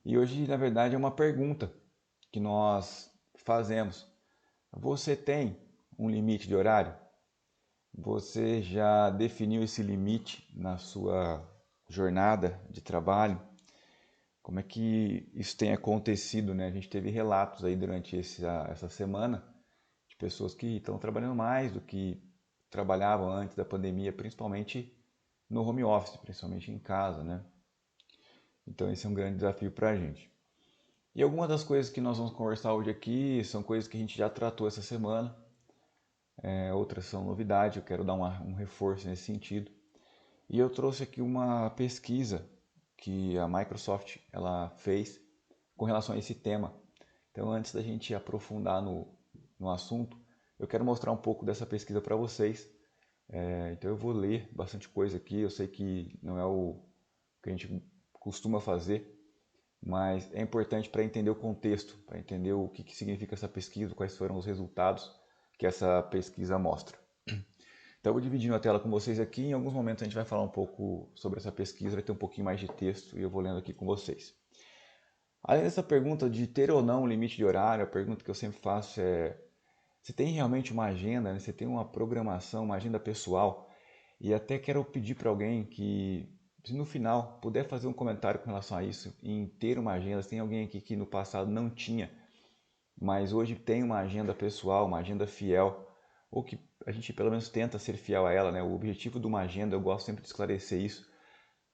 E hoje, na verdade, é uma pergunta que nós fazemos. Você tem um limite de horário? Você já definiu esse limite na sua jornada de trabalho? Como é que isso tem acontecido, né? A gente teve relatos aí durante essa semana de pessoas que estão trabalhando mais do que trabalhavam antes da pandemia, principalmente no home office, principalmente em casa, né? Então esse é um grande desafio para a gente. E algumas das coisas que nós vamos conversar hoje aqui são coisas que a gente já tratou essa semana, outras são novidade, eu quero dar um reforço nesse sentido. E eu trouxe aqui uma pesquisa que a Microsoft ela fez com relação a esse tema. Então, antes da gente aprofundar no assunto, eu quero mostrar um pouco dessa pesquisa para vocês. Então, eu vou ler bastante coisa aqui. Eu sei que não é o que a gente costuma fazer, mas é importante para entender o contexto, para entender o que significa essa pesquisa, quais foram os resultados que essa pesquisa mostra. Então, eu vou dividindo a tela com vocês aqui. Em alguns momentos a gente vai falar um pouco sobre essa pesquisa, vai ter um pouquinho mais de texto e eu vou lendo aqui com vocês. Além dessa pergunta de ter ou não um limite de horário, a pergunta que eu sempre faço é: você tem realmente uma agenda, né? Você tem uma programação, uma agenda pessoal? E até quero pedir para alguém que, se no final puder fazer um comentário com relação a isso, em ter uma agenda. Se tem alguém aqui que no passado não tinha, mas hoje tem uma agenda pessoal, uma agenda fiel, ou que a gente pelo menos tenta ser fiel a ela, né? O objetivo de uma agenda, eu gosto sempre de esclarecer isso,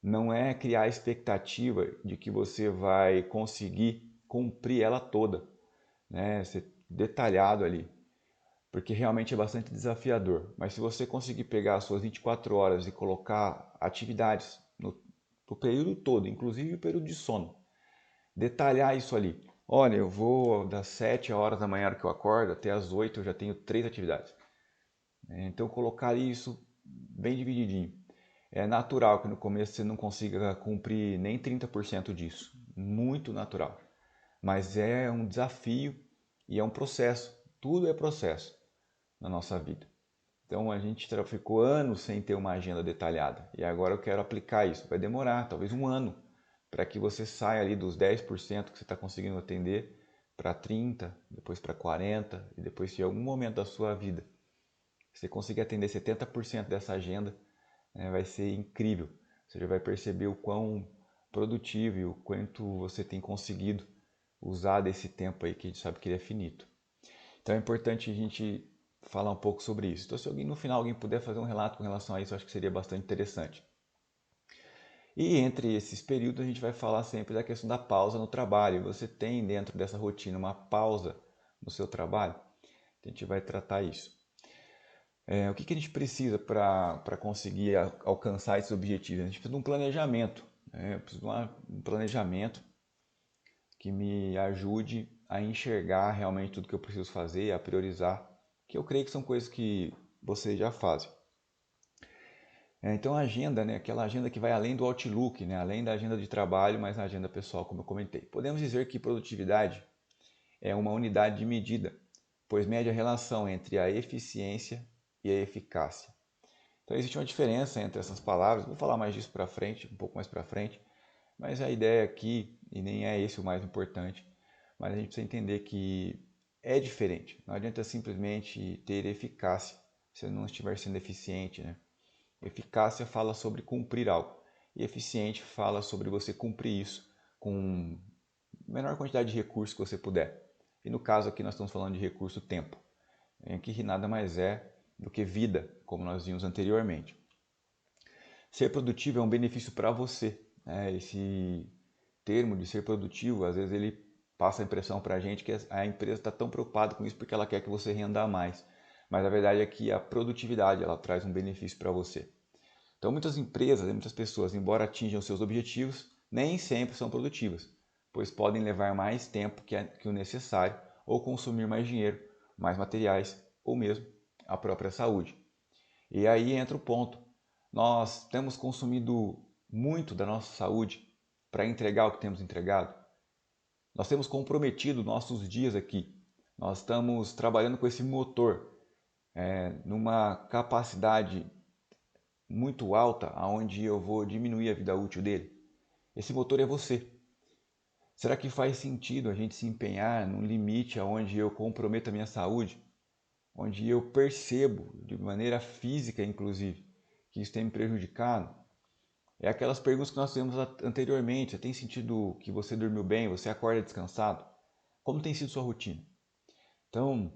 não é criar a expectativa de que você vai conseguir cumprir ela toda, né? Ser detalhado ali, porque realmente é bastante desafiador. Mas se você conseguir pegar as suas 24 horas e colocar atividades no período todo, inclusive o período de sono, detalhar isso ali. Olha, eu vou das 7 horas da manhã que eu acordo até as 8 eu já tenho 3 atividades. Então colocar isso bem divididinho. É natural que no começo você não consiga cumprir nem 30% disso. Muito natural. Mas é um desafio e é um processo. Tudo é processo na nossa vida. Então a gente ficou anos sem ter uma agenda detalhada. E agora eu quero aplicar isso. Vai demorar, talvez um ano, para que você saia ali dos 10% que você está conseguindo atender para 30%, depois para 40% e depois, se em algum momento da sua vida você conseguir atender 70% dessa agenda, né, vai ser incrível. Você já vai perceber o quão produtivo e o quanto você tem conseguido usar desse tempo aí que a gente sabe que ele é finito. Então é importante a gente falar um pouco sobre isso. Então, se alguém no final alguém puder fazer um relato com relação a isso, eu acho que seria bastante interessante. E entre esses períodos a gente vai falar sempre da questão da pausa no trabalho. Você tem dentro dessa rotina uma pausa no seu trabalho? A gente vai tratar isso. O que a gente precisa para conseguir alcançar esses objetivos? A gente precisa de um planejamento. Né? Eu preciso de um planejamento que me ajude a enxergar realmente tudo que eu preciso fazer, a priorizar, que eu creio que são coisas que vocês já fazem. Então a agenda, né, aquela agenda que vai além do Outlook, né, além da agenda de trabalho, mas a agenda pessoal, como eu comentei. Podemos dizer que produtividade é uma unidade de medida, pois mede a relação entre a eficiência e a eficácia. Então existe uma diferença entre essas palavras, vou falar mais disso para frente, um pouco mais para frente, mas a ideia aqui, e nem é esse o mais importante, mas a gente precisa entender que é diferente. Não adianta simplesmente ter eficácia se não estiver sendo eficiente, né? Eficácia fala sobre cumprir algo, e eficiente fala sobre você cumprir isso com a menor quantidade de recursos que você puder. E no caso aqui nós estamos falando de recurso tempo, que nada mais é do que vida, como nós vimos anteriormente. Ser produtivo é um benefício para você. Né? Esse termo de ser produtivo, às vezes ele passa a impressão para a gente que a empresa está tão preocupada com isso porque ela quer que você renda mais. Mas a verdade é que a produtividade ela traz um benefício para você. Então muitas empresas e muitas pessoas, embora atinjam seus objetivos, nem sempre são produtivas, pois podem levar mais tempo que o necessário ou consumir mais dinheiro, mais materiais ou mesmo a própria saúde. E aí entra o ponto. Nós temos consumido muito da nossa saúde para entregar o que temos entregado. Nós temos comprometido nossos dias aqui. Nós estamos trabalhando com esse motor numa capacidade muito alta, aonde eu vou diminuir a vida útil dele. Esse motor é você. Será que faz sentido a gente se empenhar num limite onde eu comprometo a minha saúde? Onde eu percebo, de maneira física inclusive, que isso tem me prejudicado? É aquelas perguntas que nós fizemos anteriormente. Tem sentido que você dormiu bem? Você acorda descansado? Como tem sido sua rotina? Então,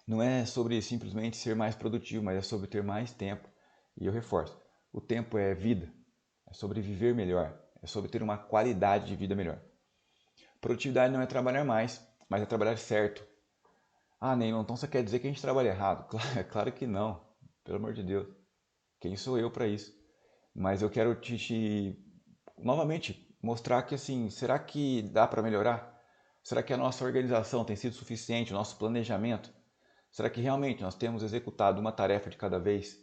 não é sobre simplesmente ser mais produtivo, mas é sobre ter mais tempo. E eu reforço, o tempo é vida, é sobre viver melhor, é sobre ter uma qualidade de vida melhor. Produtividade não é trabalhar mais, mas é trabalhar certo. Ah, Neymar, então você quer dizer que a gente trabalha errado? Claro que não, pelo amor de Deus. Quem sou eu para isso? Mas eu quero novamente mostrar que assim, será que dá para melhorar? Será que a nossa organização tem sido suficiente, o nosso planejamento? Será que realmente nós temos executado uma tarefa de cada vez?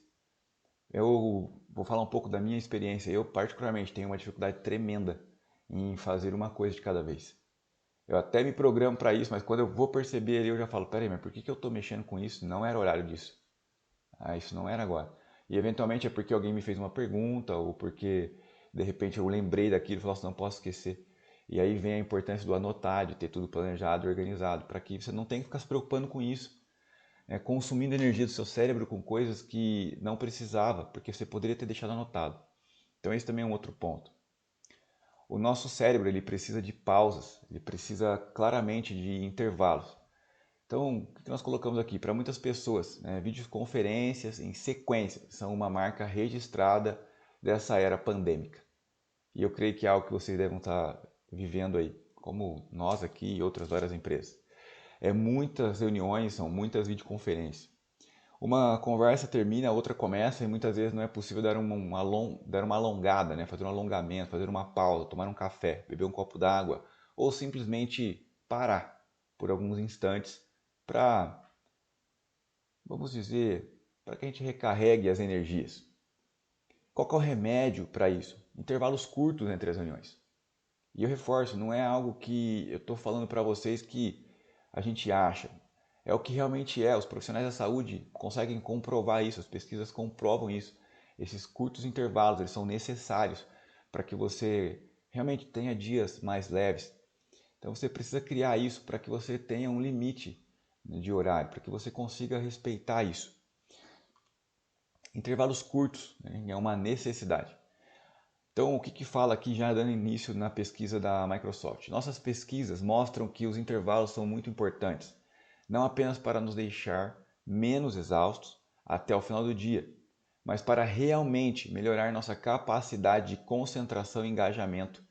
Eu vou falar um pouco da minha experiência. Eu particularmente tenho uma dificuldade tremenda em fazer uma coisa de cada vez. Eu até me programo para isso, mas quando eu vou perceber ali, eu já falo, peraí, mas por que eu estou mexendo com isso? Não era horário disso. Ah, isso não era agora. E eventualmente é porque alguém me fez uma pergunta ou porque de repente eu lembrei daquilo e falei assim, não posso esquecer. E aí vem a importância do anotar, de ter tudo planejado e organizado, para que você não tenha que ficar se preocupando com isso, consumindo energia do seu cérebro com coisas que não precisava, porque você poderia ter deixado anotado. Então esse também é um outro ponto. O nosso cérebro ele precisa de pausas, ele precisa claramente de intervalos. Então, o que nós colocamos aqui? Para muitas pessoas, videoconferências em sequência são uma marca registrada dessa era pandêmica. E eu creio que é algo que vocês devem estar vivendo aí, como nós aqui e outras várias empresas. É muitas reuniões, são muitas videoconferências. Uma conversa termina, a outra começa e muitas vezes não é possível dar uma alongada, fazer um alongamento, fazer uma pausa, tomar um café, beber um copo d'água ou simplesmente parar por alguns instantes para, vamos dizer, para que a gente recarregue as energias. Qual que é o remédio para isso? Intervalos curtos entre as reuniões. E eu reforço, não é algo que eu estou falando para vocês que a gente acha. É o que realmente é. Os profissionais da saúde conseguem comprovar isso, as pesquisas comprovam isso. Esses curtos intervalos, eles são necessários para que você realmente tenha dias mais leves. Então você precisa criar isso para que você tenha um limite de horário, para que você consiga respeitar isso. Intervalos curtos, é uma necessidade. Então, o que fala aqui já dando início na pesquisa da Microsoft? Nossas pesquisas mostram que os intervalos são muito importantes, não apenas para nos deixar menos exaustos até o final do dia, mas para realmente melhorar nossa capacidade de concentração e engajamento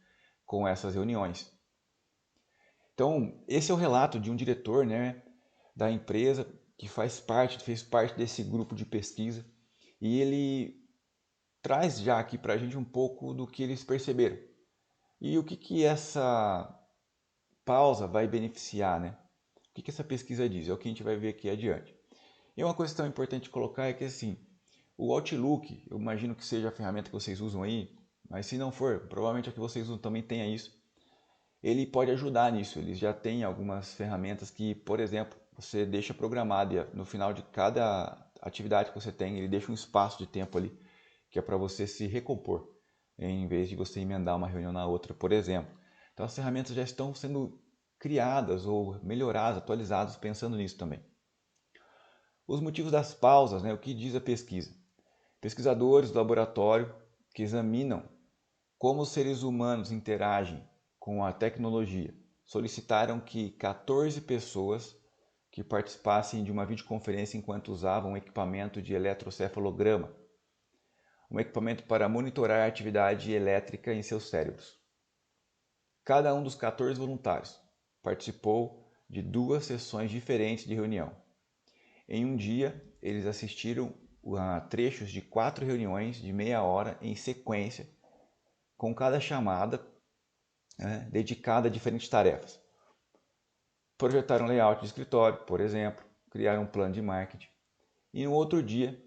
com essas reuniões. Então, esse é o relato de um diretor, da empresa que fez parte desse grupo de pesquisa e ele traz já aqui para a gente um pouco do que eles perceberam. E o que essa pausa vai beneficiar, O que essa pesquisa diz? É o que a gente vai ver aqui adiante. E uma questão importante de colocar é que assim, o Outlook, eu imagino que seja a ferramenta que vocês usam aí, mas se não for, provavelmente a que vocês usam também tenha isso. Ele pode ajudar nisso. Eles já têm algumas ferramentas que, por exemplo, você deixa programado e no final de cada atividade que você tem, ele deixa um espaço de tempo ali que é para você se recompor, em vez de você emendar uma reunião na outra, por exemplo. Então as ferramentas já estão sendo criadas ou melhoradas, atualizadas, pensando nisso também. Os motivos das pausas, o que diz a pesquisa? Pesquisadores do laboratório que examinam como os seres humanos interagem com a tecnologia solicitaram que 14 pessoas que participassem de uma videoconferência enquanto usavam um equipamento de eletrocefalograma, um equipamento para monitorar a atividade elétrica em seus cérebros. Cada um dos 14 voluntários participou de 2 sessões diferentes de reunião. Em um dia, eles assistiram a trechos de 4 reuniões de meia hora em sequência, com cada chamada dedicada a diferentes tarefas. Projetaram layout de escritório, por exemplo, criaram um plano de marketing. E no outro dia,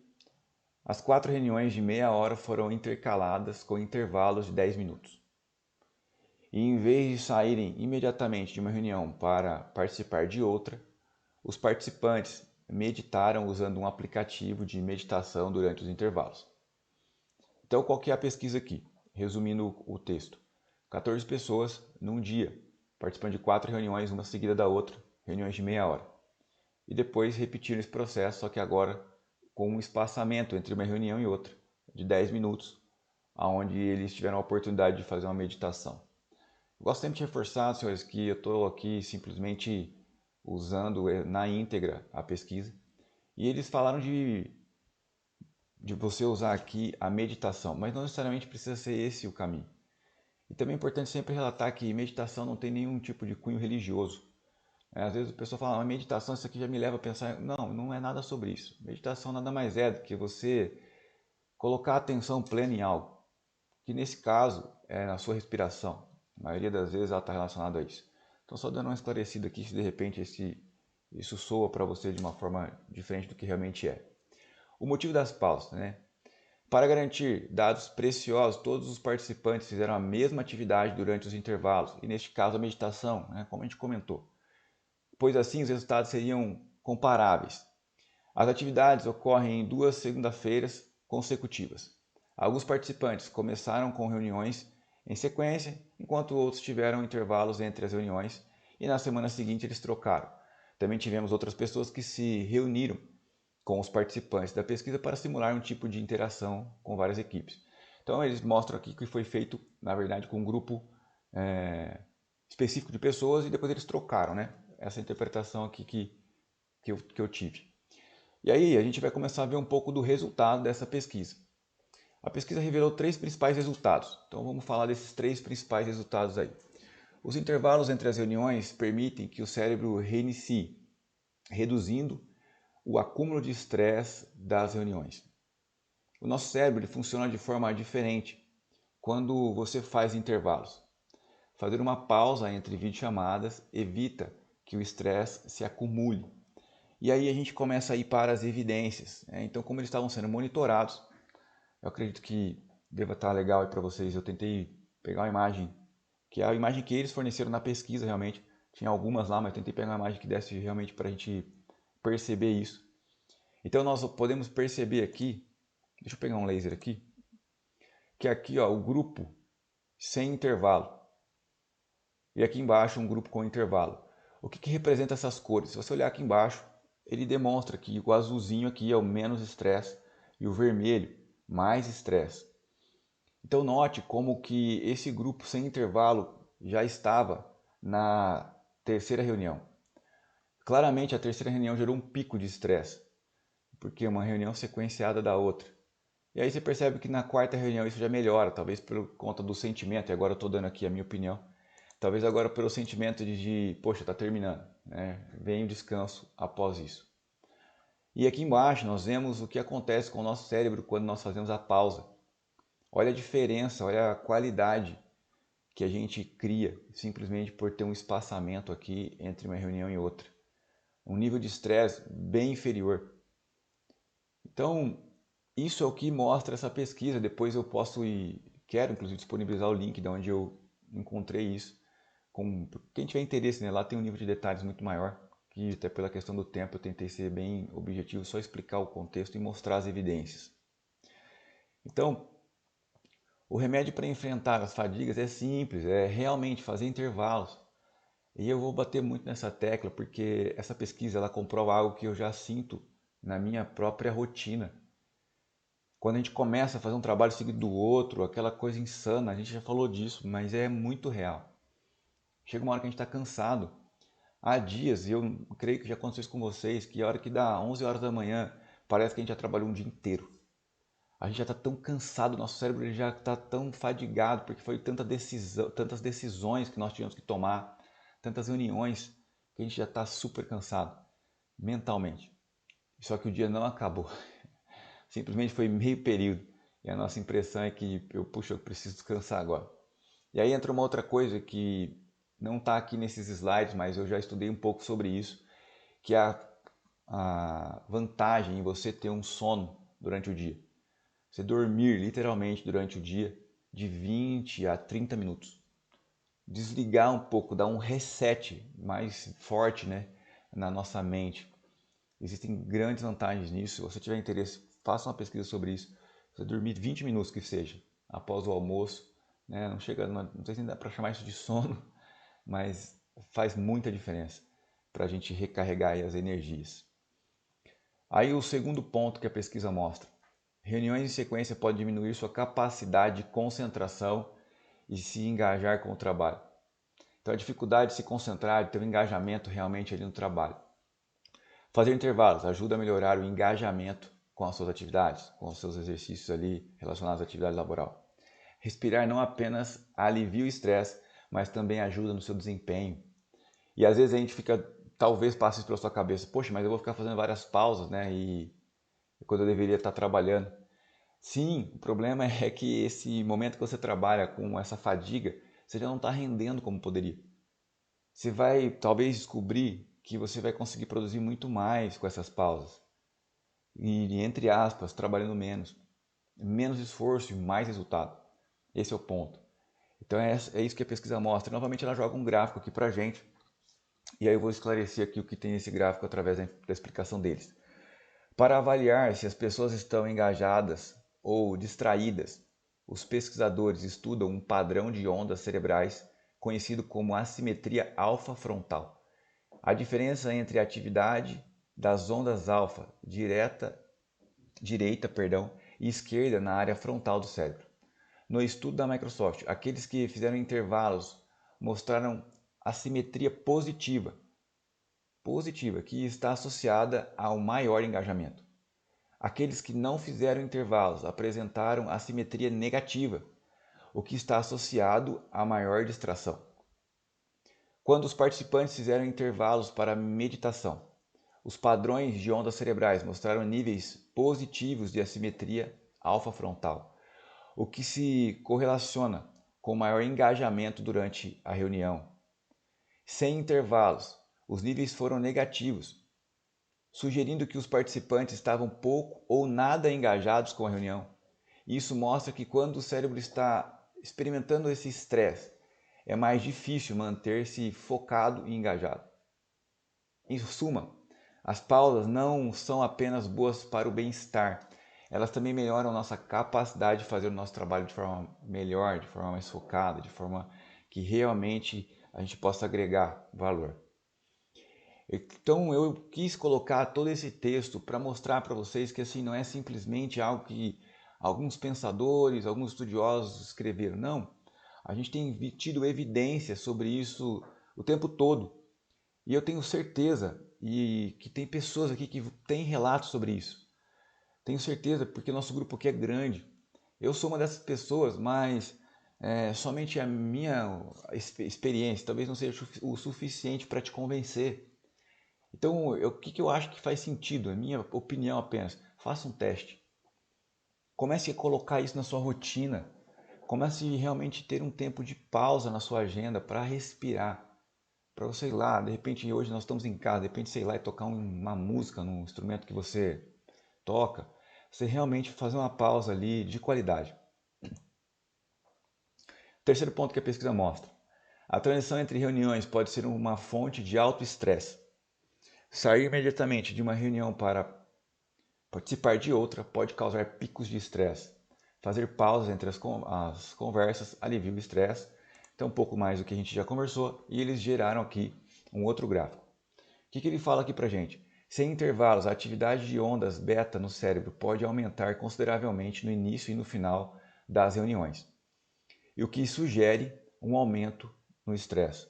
as 4 reuniões de meia hora foram intercaladas com intervalos de 10 minutos. E em vez de saírem imediatamente de uma reunião para participar de outra, os participantes meditaram usando um aplicativo de meditação durante os intervalos. Então, qual que é a pesquisa aqui? Resumindo o texto. 14 pessoas num dia participando de 4 reuniões, uma seguida da outra, reuniões de meia hora. E depois repetiram esse processo, só que agora com um espaçamento entre uma reunião e outra, de 10 minutos, onde eles tiveram a oportunidade de fazer uma meditação. Eu gosto sempre de reforçar, senhores, que eu estou aqui simplesmente usando na íntegra a pesquisa. E eles falaram de você usar aqui a meditação, mas não necessariamente precisa ser esse o caminho. E também é importante sempre relatar que meditação não tem nenhum tipo de cunho religioso. Às vezes a pessoa fala, meditação, isso aqui já me leva a pensar. Não, não é nada sobre isso. Meditação nada mais é do que você colocar a atenção plena em algo, que nesse caso é na sua respiração. A maioria das vezes ela está relacionada a isso. Então só dando uma esclarecida aqui se de repente isso soa para você de uma forma diferente do que realmente é. O motivo das pausas, né? Para garantir dados preciosos, todos os participantes fizeram a mesma atividade durante os intervalos, e neste caso a meditação, né, como a gente comentou, pois assim os resultados seriam comparáveis. As atividades ocorrem em 2 segunda-feiras consecutivas. Alguns participantes começaram com reuniões em sequência, enquanto outros tiveram intervalos entre as reuniões, e na semana seguinte eles trocaram. Também tivemos outras pessoas que se reuniram com os participantes da pesquisa para simular um tipo de interação com várias equipes. Então eles mostram aqui que foi feito, na verdade, com um grupo específico de pessoas e depois eles trocaram, né? Essa interpretação aqui que eu tive. E aí a gente vai começar a ver um pouco do resultado dessa pesquisa. A pesquisa revelou 3 principais resultados. Então vamos falar desses 3 principais resultados aí. Os intervalos entre as reuniões permitem que o cérebro reinicie, reduzindo o acúmulo de estresse das reuniões. O nosso cérebro funciona de forma diferente quando você faz intervalos. Fazer uma pausa entre videochamadas evita que o estresse se acumule. E aí a gente começa a ir para as evidências. Então, como eles estavam sendo monitorados, eu acredito que deva estar legal aí para vocês. Eu tentei pegar uma imagem, que é a imagem que eles forneceram na pesquisa realmente. Tinha algumas lá, mas eu tentei pegar uma imagem que desse realmente para a gente perceber isso. Então nós podemos perceber aqui, deixa eu pegar um laser aqui, que aqui ó, o grupo sem intervalo. E aqui embaixo um grupo com intervalo. O que representa essas cores? Se você olhar aqui embaixo, ele demonstra que o azulzinho aqui é o menos estresse e o vermelho mais estresse. Então note como que esse grupo sem intervalo já estava na terceira reunião. Claramente a terceira reunião gerou um pico de estresse, porque é uma reunião sequenciada da outra. E aí você percebe que na quarta reunião isso já melhora, talvez por conta do sentimento, e agora eu estou dando aqui a minha opinião, talvez agora pelo sentimento poxa, está terminando, né? Vem o descanso após isso. E aqui embaixo nós vemos o que acontece com o nosso cérebro quando nós fazemos a pausa. Olha a diferença, olha a qualidade que a gente cria simplesmente por ter um espaçamento aqui entre uma reunião e outra. Um nível de estresse bem inferior. Então, isso é o que mostra essa pesquisa. Depois eu posso e quero inclusive disponibilizar o link de onde eu encontrei isso. Quem tiver interesse, né, lá tem um nível de detalhes muito maior, que até pela questão do tempo eu tentei ser bem objetivo, só explicar o contexto e mostrar as evidências. Então, o remédio para enfrentar as fadigas é simples, é realmente fazer intervalos. E eu vou bater muito nessa tecla porque essa pesquisa ela comprova algo que eu já sinto na minha própria rotina. Quando a gente começa a fazer um trabalho seguido do outro, aquela coisa insana, a gente já falou disso, mas é muito real. Chega uma hora que a gente está cansado. Há dias, e eu creio que já aconteceu isso com vocês, que a hora que dá 11 horas da manhã, parece que a gente já trabalhou um dia inteiro. A gente já está tão cansado, nosso cérebro já está tão fadigado, porque foi tantas decisões que nós tivemos que tomar, tantas reuniões, que a gente já está super cansado, mentalmente. Só que o dia não acabou. Simplesmente foi meio período. E a nossa impressão é que, eu preciso descansar agora. E aí entra uma outra coisa que não está aqui nesses slides, mas eu já estudei um pouco sobre isso, que é a vantagem em você ter um sono durante o dia. Você dormir literalmente durante o dia de 20 a 30 minutos. Desligar um pouco, dar um reset mais forte, né, na nossa mente. Existem grandes vantagens nisso. Se você tiver interesse, faça uma pesquisa sobre isso. Você dormir 20 minutos que seja, após o almoço, né, não sei se ainda dá para chamar isso de sono, mas faz muita diferença para a gente recarregar aí as energias. Aí o segundo ponto que a pesquisa mostra: reuniões em sequência podem diminuir sua capacidade de concentração e se engajar com o trabalho. Então a dificuldade de se concentrar, de ter um engajamento realmente ali no trabalho. Fazer intervalos ajuda a melhorar o engajamento com as suas atividades, com os seus exercícios ali relacionados à atividade laboral. Respirar não apenas alivia o estresse, mas também ajuda no seu desempenho. E às vezes a gente fica, talvez passe isso pela sua cabeça: poxa, mas eu vou ficar fazendo várias pausas, né? E quando eu deveria estar trabalhando. Sim, o problema é que esse momento que você trabalha com essa fadiga, você já não está rendendo como poderia. Você vai talvez descobrir que você vai conseguir produzir muito mais com essas pausas. E, entre aspas, trabalhando menos. Menos esforço e mais resultado. Esse é o ponto. Então é isso que a pesquisa mostra. Novamente ela joga um gráfico aqui pra gente. E aí eu vou esclarecer aqui o que tem nesse gráfico através da explicação deles. Para avaliar se as pessoas estão engajadas ou distraídas, os pesquisadores estudam um padrão de ondas cerebrais conhecido como assimetria alfa-frontal. A diferença entre a atividade das ondas alfa direita e esquerda na área frontal do cérebro. No estudo da Microsoft, aqueles que fizeram intervalos mostraram assimetria positiva, que está associada ao maior engajamento. Aqueles que não fizeram intervalos apresentaram assimetria negativa, o que está associado a maior distração. Quando os participantes fizeram intervalos para meditação, os padrões de ondas cerebrais mostraram níveis positivos de assimetria alfa-frontal, o que se correlaciona com maior engajamento durante a reunião. Sem intervalos, os níveis foram negativos, sugerindo que os participantes estavam pouco ou nada engajados com a reunião. Isso mostra que quando o cérebro está experimentando esse estresse, é mais difícil manter-se focado e engajado. Em suma, as pausas não são apenas boas para o bem-estar, elas também melhoram a nossa capacidade de fazer o nosso trabalho de forma melhor, de forma mais focada, de forma que realmente a gente possa agregar valor. Então eu quis colocar todo esse texto para mostrar para vocês que assim não é simplesmente algo que alguns pensadores, alguns estudiosos escreveram. Não, a gente tem tido evidência sobre isso o tempo todo. E eu tenho certeza que tem pessoas aqui que têm relatos sobre isso. Tenho certeza porque nosso grupo aqui é grande. Eu sou uma dessas pessoas, mas somente a minha experiência talvez não seja o suficiente para te convencer. Então, o que eu acho que faz sentido, é minha opinião apenas. Faça um teste. Comece a colocar isso na sua rotina. Comece realmente a ter um tempo de pausa na sua agenda para respirar. Para você ir lá, de repente hoje nós estamos em casa, de repente sei lá e tocar uma música num instrumento que você toca. Você realmente fazer uma pausa ali de qualidade. Terceiro ponto que a pesquisa mostra. A transição entre reuniões pode ser uma fonte de alto estresse. Sair imediatamente de uma reunião para participar de outra pode causar picos de estresse. Fazer pausas entre as conversas alivia o estresse. Então, um pouco mais do que a gente já conversou, e eles geraram aqui um outro gráfico. O que ele fala aqui para a gente? Sem intervalos, a atividade de ondas beta no cérebro pode aumentar consideravelmente no início e no final das reuniões, e o que sugere um aumento no estresse.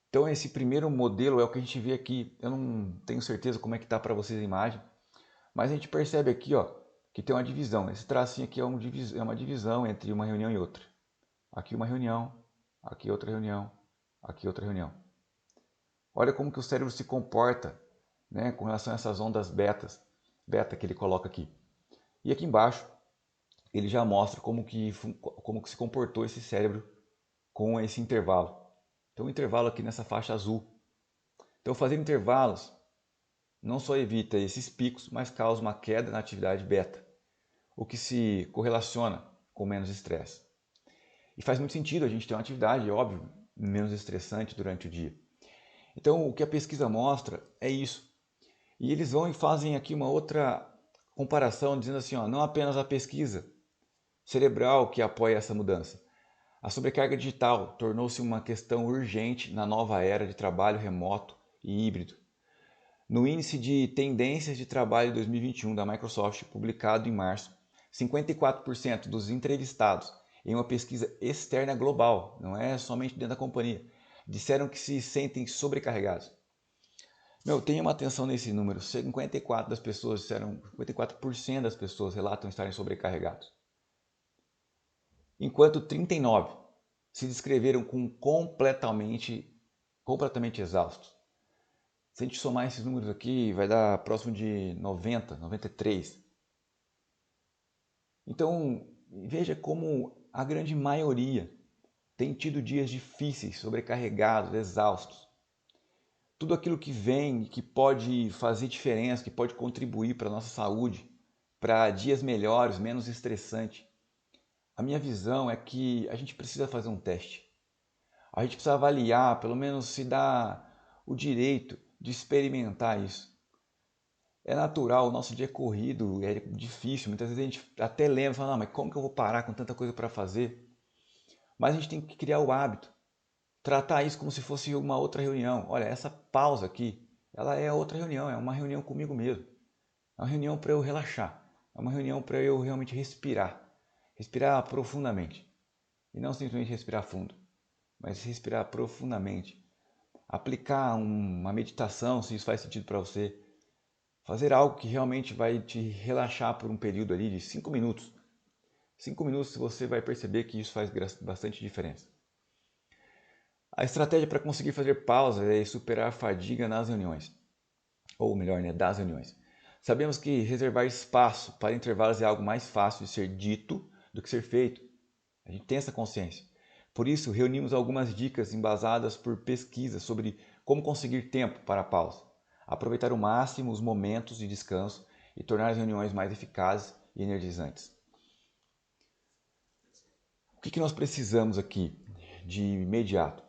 Então esse primeiro modelo é o que a gente vê aqui. Eu não tenho certeza como é que está para vocês a imagem, mas a gente percebe aqui, ó, que tem uma divisão. Esse tracinho aqui é uma divisão entre uma reunião e outra. Aqui uma reunião, aqui outra reunião, aqui outra reunião. Olha como que o cérebro se comporta, né, com relação a essas ondas beta que ele coloca aqui. E aqui embaixo ele já mostra como que se comportou esse cérebro com esse intervalo. Então o intervalo aqui nessa faixa azul. Então fazer intervalos não só evita esses picos, mas causa uma queda na atividade beta, o que se correlaciona com menos estresse. E faz muito sentido a gente ter uma atividade, óbvio, menos estressante durante o dia. Então o que a pesquisa mostra é isso. E eles vão e fazem aqui uma outra comparação, dizendo assim, ó, não apenas a pesquisa cerebral que apoia essa mudança, A sobrecarga digital tornou-se uma questão urgente na nova era de trabalho remoto e híbrido. No índice de tendências de trabalho 2021 da Microsoft, publicado em março, 54% dos entrevistados em uma pesquisa externa global, não é somente dentro da companhia, disseram que se sentem sobrecarregados. Tenha uma atenção nesse número. 54% das pessoas disseram, 54% das pessoas relatam estarem sobrecarregados. Enquanto 39% se descreveram como completamente exaustos. Se a gente somar esses números aqui, vai dar próximo de 90, 93. Então, veja como a grande maioria tem tido dias difíceis, sobrecarregados, exaustos. Tudo aquilo que vem, que pode fazer diferença, que pode contribuir para a nossa saúde, para dias melhores, menos estressante. A minha visão é que a gente precisa fazer um teste. A gente precisa avaliar, pelo menos se dá o direito de experimentar isso. É natural, o nosso dia é corrido, é difícil. Muitas vezes a gente até lembra, fala, mas como que eu vou parar com tanta coisa para fazer? Mas a gente tem que criar o hábito. Tratar isso como se fosse uma outra reunião. Olha, essa pausa aqui, ela é outra reunião, é uma reunião comigo mesmo. É uma reunião para eu relaxar. É uma reunião para eu realmente respirar. Respirar profundamente. E não simplesmente respirar fundo, mas respirar profundamente. Aplicar uma meditação, se isso faz sentido para você. Fazer algo que realmente vai te relaxar por um período ali de 5 minutos. 5 minutos você vai perceber que isso faz bastante diferença. A estratégia para conseguir fazer pausa é superar a fadiga nas reuniões. Ou melhor, das reuniões. Sabemos que reservar espaço para intervalos é algo mais fácil de ser dito do que ser feito. A gente tem essa consciência. Por isso, reunimos algumas dicas embasadas por pesquisas sobre como conseguir tempo para a pausa, aproveitar ao máximo os momentos de descanso e tornar as reuniões mais eficazes e energizantes. O que nós precisamos aqui de imediato?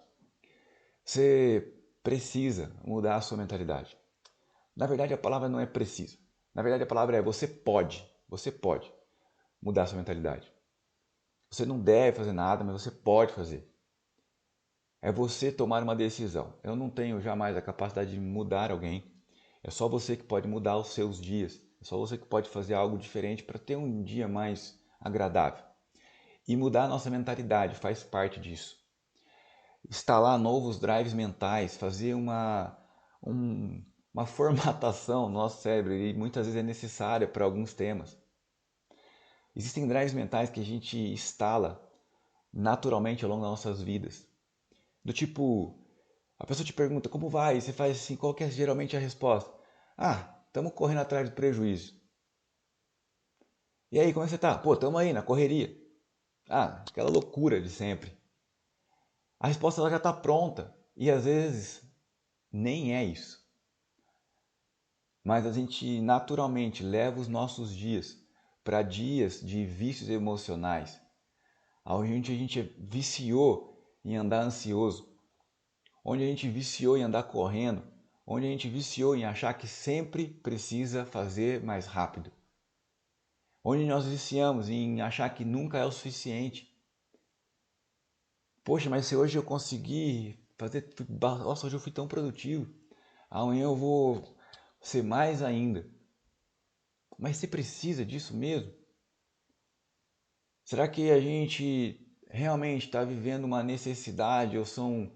Você precisa mudar a sua mentalidade. Na verdade, a palavra não é precisa. Na verdade, a palavra é você pode. Você pode mudar a sua mentalidade. Você não deve fazer nada, mas você pode fazer. É você tomar uma decisão. Eu não tenho jamais a capacidade de mudar alguém. É só você que pode mudar os seus dias. É só você que pode fazer algo diferente para ter um dia mais agradável. E mudar a nossa mentalidade faz parte disso. Instalar novos drives mentais, fazer uma formatação no nosso cérebro, e muitas vezes é necessária para alguns temas. Existem drives mentais que a gente instala naturalmente ao longo das nossas vidas. Do tipo, a pessoa te pergunta como vai, e você faz assim, qual que é geralmente a resposta? Ah, estamos correndo atrás do prejuízo. E aí, como é que você tá? Pô, estamos aí na correria. Ah, aquela loucura de sempre. A resposta ela já está pronta e às vezes nem é isso. Mas a gente naturalmente leva os nossos dias para dias de vícios emocionais, onde a gente viciou em andar ansioso, onde a gente viciou em andar correndo, onde a gente viciou em achar que sempre precisa fazer mais rápido, onde nós viciamos em achar que nunca é o suficiente. Poxa, mas se hoje eu conseguir fazer tudo, nossa, hoje eu fui tão produtivo, amanhã eu vou ser mais ainda. Mas você precisa disso mesmo? Será que a gente realmente está vivendo uma necessidade ou são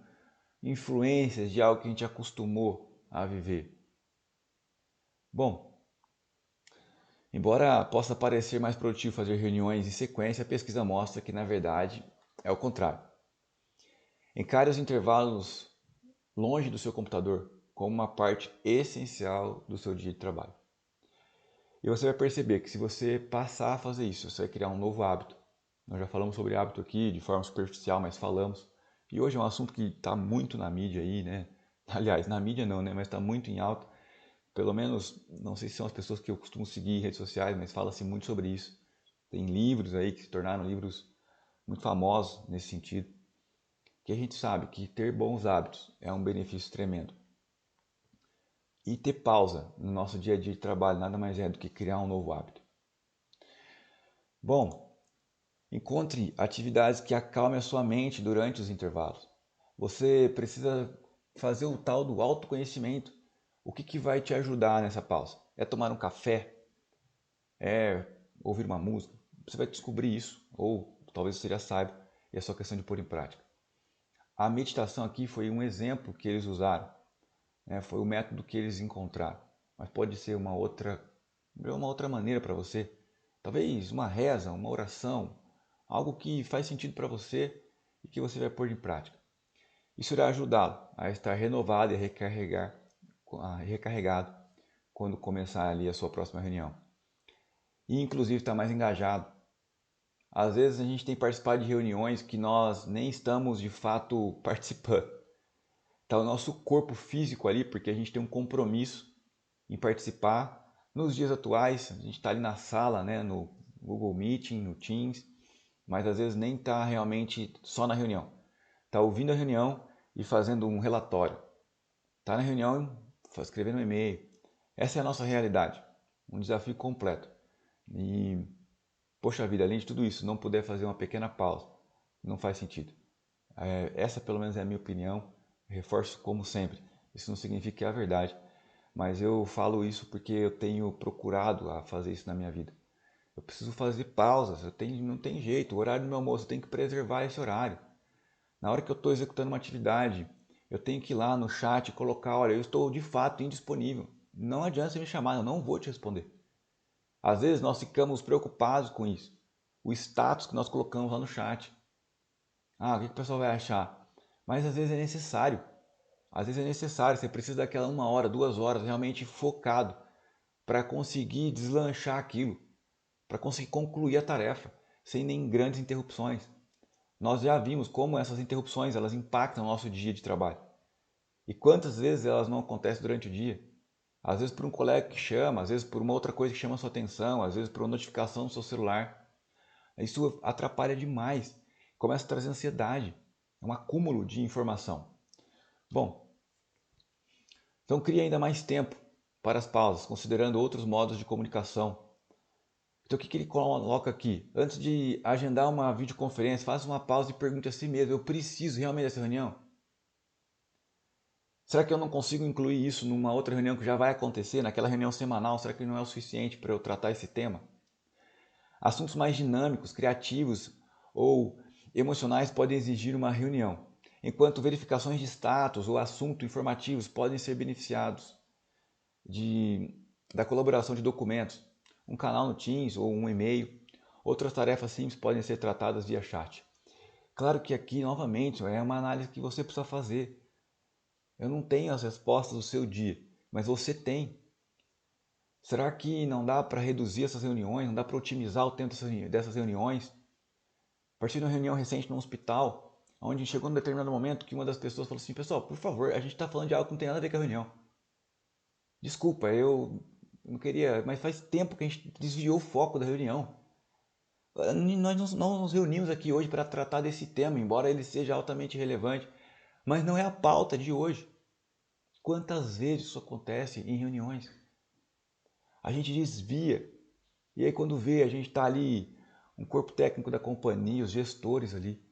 influências de algo que a gente acostumou a viver? Bom, embora possa parecer mais produtivo fazer reuniões em sequência, a pesquisa mostra que na verdade é o contrário. Encare os intervalos longe do seu computador como uma parte essencial do seu dia de trabalho. E você vai perceber que se você passar a fazer isso, você vai criar um novo hábito. Nós já falamos sobre hábito aqui de forma superficial, mas falamos. E hoje é um assunto que está muito na mídia aí, né? Aliás, na mídia não, né? Mas está muito em alta. Pelo menos, não sei se são as pessoas que eu costumo seguir em redes sociais, mas fala-se muito sobre isso. Tem livros aí que se tornaram livros muito famosos nesse sentido. Que a gente sabe que ter bons hábitos é um benefício tremendo. E ter pausa no nosso dia a dia de trabalho nada mais é do que criar um novo hábito. Bom, Encontre atividades que acalmem a sua mente durante os intervalos. Você precisa fazer o tal do autoconhecimento. O que vai te ajudar nessa pausa? É tomar um café? É ouvir uma música? Você vai descobrir isso, ou talvez você já saiba, e é só questão de pôr em prática. A meditação aqui foi um exemplo que eles usaram, né? Foi o método que eles encontraram, mas pode ser uma outra maneira para você. Talvez uma reza, uma oração, algo que faz sentido para você e que você vai pôr em prática. Isso irá ajudá-lo a estar renovado e recarregado quando começar ali a sua próxima reunião. E inclusive estar mais engajado. Às vezes a gente tem participado de reuniões que nós nem estamos de fato participando. Está o nosso corpo físico ali, porque a gente tem um compromisso em participar. Nos dias atuais, a gente está ali na sala, né, no Google Meeting, no Teams, mas às vezes nem está realmente só na reunião. Está ouvindo a reunião e fazendo um relatório. Está na reunião escrevendo um e-mail. Essa é a nossa realidade. Um desafio completo. E, poxa vida, além de tudo isso, não puder fazer uma pequena pausa, não faz sentido. Essa pelo menos é a minha opinião. Reforço como sempre. Isso não significa que é a verdade. Mas eu falo isso porque eu tenho procurado a fazer isso na minha vida. Eu preciso fazer pausas, não tem jeito. O horário do meu almoço, eu tenho que preservar esse horário. Na hora que eu estou executando uma atividade, eu tenho que ir lá no chat e colocar, olha, eu estou de fato indisponível. Não adianta você me chamar, eu não vou te responder. Às vezes nós ficamos preocupados com isso. O status que nós colocamos lá no chat. Ah, o que o pessoal vai achar? Mas às vezes é necessário. Às vezes é necessário, você precisa daquela 1 hora, 2 horas realmente focado para conseguir deslanchar aquilo, para conseguir concluir a tarefa, sem nem grandes interrupções. Nós já vimos como essas interrupções elas impactam o nosso dia de trabalho. E quantas vezes elas não acontecem durante o dia? Às vezes por um colega que chama, às vezes por uma outra coisa que chama a sua atenção, às vezes por uma notificação no seu celular. Isso atrapalha demais, começa a trazer ansiedade, é um acúmulo de informação. Bom, então crie ainda mais tempo para as pausas, considerando outros modos de comunicação. Então o que ele coloca aqui? Antes de agendar uma videoconferência, faça uma pausa e pergunte a si mesmo, eu preciso realmente dessa reunião? Será que eu não consigo incluir isso numa outra reunião que já vai acontecer, naquela reunião semanal? Será que não é o suficiente para eu tratar esse tema? Assuntos mais dinâmicos, criativos ou emocionais podem exigir uma reunião, enquanto verificações de status ou assuntos informativos podem ser beneficiados da colaboração de documentos, um canal no Teams ou um e-mail. Outras tarefas simples podem ser tratadas via chat. Claro que aqui, novamente, é uma análise que você precisa fazer. Eu não tenho as respostas do seu dia, mas você tem. Será que não dá para reduzir essas reuniões? Não dá para otimizar o tempo dessas reuniões? A partir de uma reunião recente no hospital, onde chegou num determinado momento que uma das pessoas falou assim, pessoal, por favor, a gente está falando de algo que não tem nada a ver com a reunião. Desculpa, eu não queria, mas faz tempo que a gente desviou o foco da reunião. Nós não nos reunimos aqui hoje para tratar desse tema, embora ele seja altamente relevante, mas não é a pauta de hoje. Quantas vezes isso acontece em reuniões? A gente desvia, e aí quando vê, a gente está ali, um corpo técnico da companhia, os gestores ali,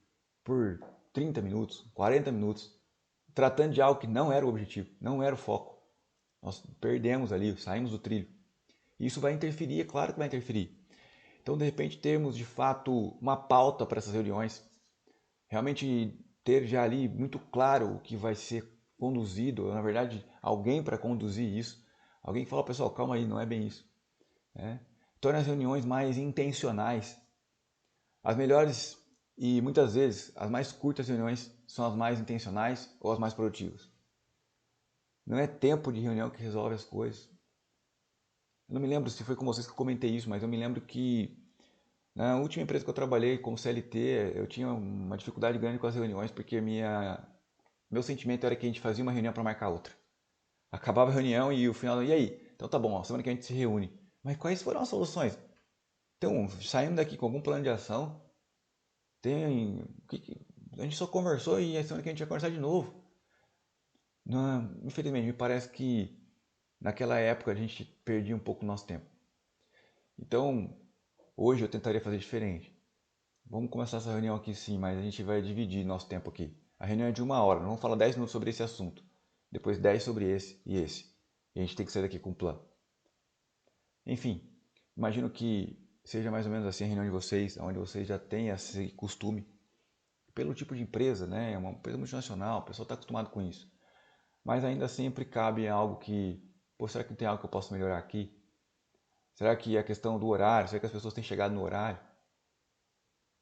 por 30 minutos, 40 minutos, tratando de algo que não era o objetivo, não era o foco. Nós perdemos ali, saímos do trilho. Isso vai interferir, é claro que vai interferir. Então, de repente, termos de fato uma pauta para essas reuniões, realmente ter já ali muito claro o que vai ser conduzido, na verdade, alguém para conduzir isso, alguém que fala, pessoal, calma aí, não é bem isso. Torna as reuniões mais intencionais. As melhores e muitas vezes as mais curtas reuniões são as mais intencionais ou as mais produtivas. Não é tempo de reunião que resolve as coisas. Eu não me lembro se foi com vocês que eu comentei isso, mas eu me lembro que na última empresa que eu trabalhei como CLT, eu tinha uma dificuldade grande com as reuniões, porque meu sentimento era que a gente fazia uma reunião para marcar outra. Acabava a reunião e o final, e aí? Então tá bom, semana que a gente se reúne. Mas quais foram as soluções? Então, saímos daqui com algum plano de ação, a gente só conversou e a semana que a gente vai conversar de novo. Não, infelizmente, me parece que naquela época a gente perdia um pouco o nosso tempo. Então, hoje eu tentaria fazer diferente. vamos começar essa reunião aqui sim, mas a gente vai dividir nosso tempo aqui. A reunião é de 1 hora, nós vamos falar 10 minutos sobre esse assunto. Depois 10 sobre esse e esse. E a gente tem que sair daqui com um plano. Enfim, imagino que seja mais ou menos assim a reunião de vocês, onde vocês já têm esse costume. Pelo tipo de empresa, né? É uma empresa multinacional, o pessoal está acostumado com isso. Mas ainda sempre cabe algo que, pô, será que não tem algo que eu posso melhorar aqui? Será que a questão do horário, será que as pessoas têm chegado no horário?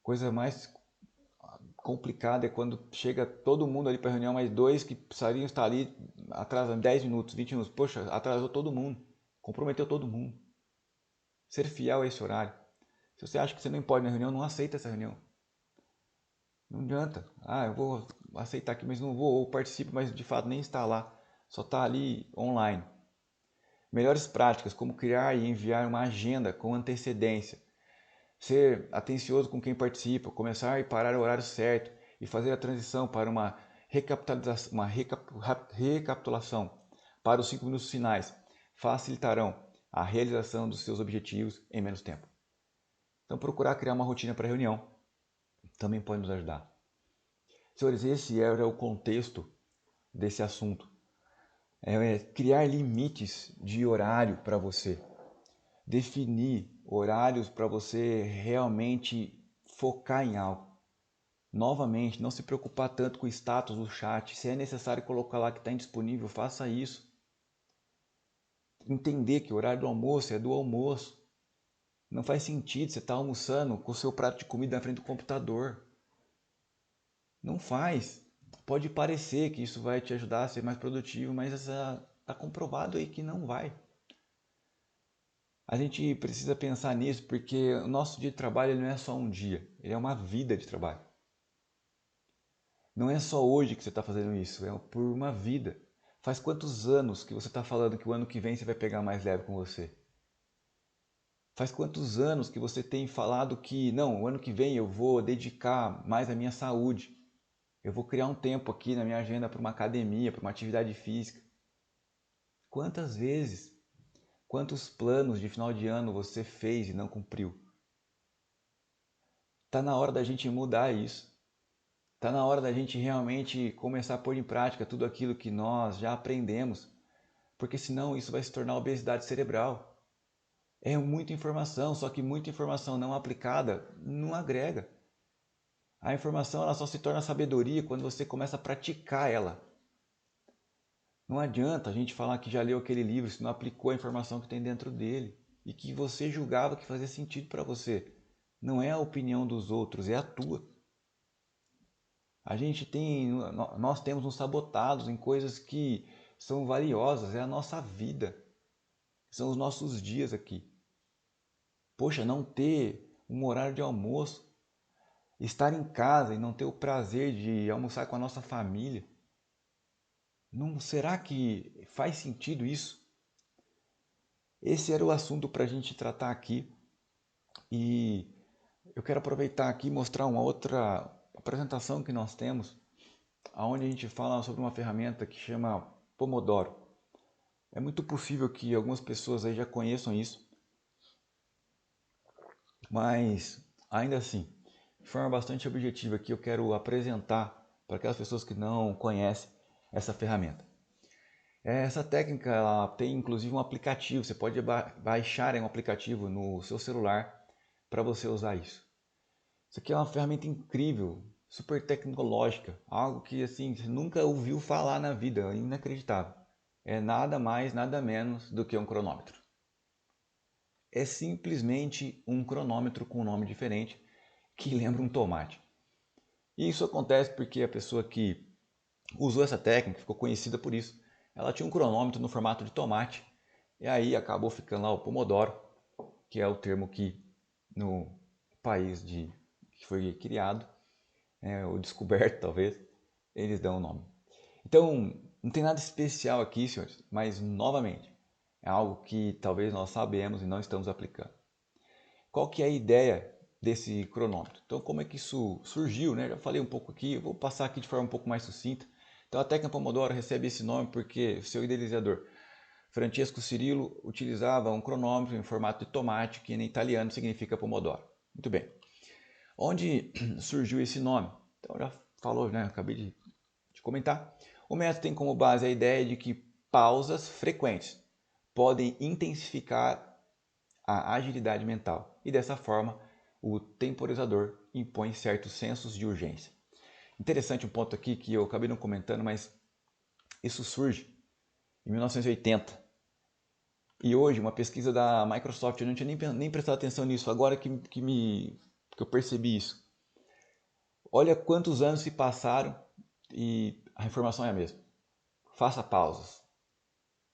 Coisa mais complicada é quando chega todo mundo ali para a reunião, mas dois que precisariam estar ali atrasando 10 minutos, 20 minutos. Poxa, atrasou todo mundo, comprometeu todo mundo. Ser fiel a esse horário. Se você acha que você não pode na reunião, não aceita essa reunião. Não adianta. Ah, eu vou aceitar aqui, mas não vou, ou participo, mas de fato nem está lá. Só está ali online. Melhores práticas, como criar e enviar uma agenda com antecedência. Ser atencioso com quem participa, começar e parar o horário certo e fazer a transição para uma recapitulação para os 5 minutos finais facilitarão a realização dos seus objetivos em menos tempo. Então, procurar criar uma rotina para a reunião também pode nos ajudar. Senhores, esse era o contexto desse assunto. Criar limites de horário para você. Definir horários para você realmente focar em algo. Novamente, não se preocupar tanto com o status do chat. Se é necessário colocar lá que está indisponível, faça isso. Entender que o horário do almoço é do almoço. Não faz sentido você estar almoçando com o seu prato de comida na frente do computador. Não faz. Pode parecer que isso vai te ajudar a ser mais produtivo, mas está comprovado aí que não vai. A gente precisa pensar nisso porque o nosso dia de trabalho ele não é só um dia, ele é uma vida de trabalho. Não é só hoje que você está fazendo isso, é por uma vida. Faz quantos anos que você está falando que o ano que vem você vai pegar mais leve com você? Faz quantos anos que você tem falado que, não, o ano que vem eu vou dedicar mais à minha saúde. Eu vou criar um tempo aqui na minha agenda para uma academia, para uma atividade física. Quantas vezes? Quantos planos de final de ano você fez e não cumpriu? Está na hora da gente mudar isso. Está na hora da gente realmente começar a pôr em prática tudo aquilo que nós já aprendemos, porque senão isso vai se tornar obesidade cerebral. É muita informação, só que muita informação não aplicada não agrega. A informação ela só se torna sabedoria quando você começa a praticar ela. Não adianta a gente falar que já leu aquele livro se não aplicou a informação que tem dentro dele e que você julgava que fazia sentido para você. Não é a opinião dos outros, é a tua. Nós temos nos sabotados em coisas que são valiosas, é a nossa vida, são os nossos dias aqui. Poxa, não ter um horário de almoço, estar em casa e não ter o prazer de almoçar com a nossa família, não será que faz sentido isso? Esse era o assunto para a gente tratar aqui e eu quero aproveitar aqui e mostrar uma outra apresentação que nós temos, onde a gente fala sobre uma ferramenta que chama Pomodoro. É muito possível que algumas pessoas aí já conheçam isso, mas ainda assim, de forma bastante objetiva aqui, eu quero apresentar para aquelas pessoas que não conhecem essa ferramenta. Essa técnica ela tem inclusive um aplicativo, você pode baixar um aplicativo no seu celular para você usar isso. Isso aqui é uma ferramenta incrível, super tecnológica, algo que assim, você nunca ouviu falar na vida, é inacreditável. É nada mais, nada menos do que um cronômetro. É simplesmente um cronômetro com um nome diferente que lembra um tomate. E isso acontece porque a pessoa que usou essa técnica, ficou conhecida por isso, ela tinha um cronômetro no formato de tomate e aí acabou ficando lá o Pomodoro, que é o termo que no país que foi criado, ou descoberto talvez, eles dão o nome. Então, não tem nada especial aqui, senhores, mas novamente, é algo que talvez nós sabemos e não estamos aplicando. Qual que é a ideia desse cronômetro? Então, como é que isso surgiu, né? Já falei um pouco aqui, eu vou passar aqui de forma um pouco mais sucinta. Então, a técnica Pomodoro recebe esse nome porque seu idealizador, Francesco Cirillo, utilizava um cronômetro em formato de tomate, que em italiano significa Pomodoro. Muito bem. Onde surgiu esse nome? Então já falou, né? Acabei de comentar. O método tem como base a ideia de que pausas frequentes podem intensificar a agilidade mental e dessa forma o temporizador impõe certos sensos de urgência. Interessante um ponto aqui que eu acabei não comentando, mas isso surge em 1980. E hoje, uma pesquisa da Microsoft, eu não tinha nem prestado atenção nisso, agora que eu percebi isso. Olha quantos anos se passaram e a informação é a mesma. Faça pausas.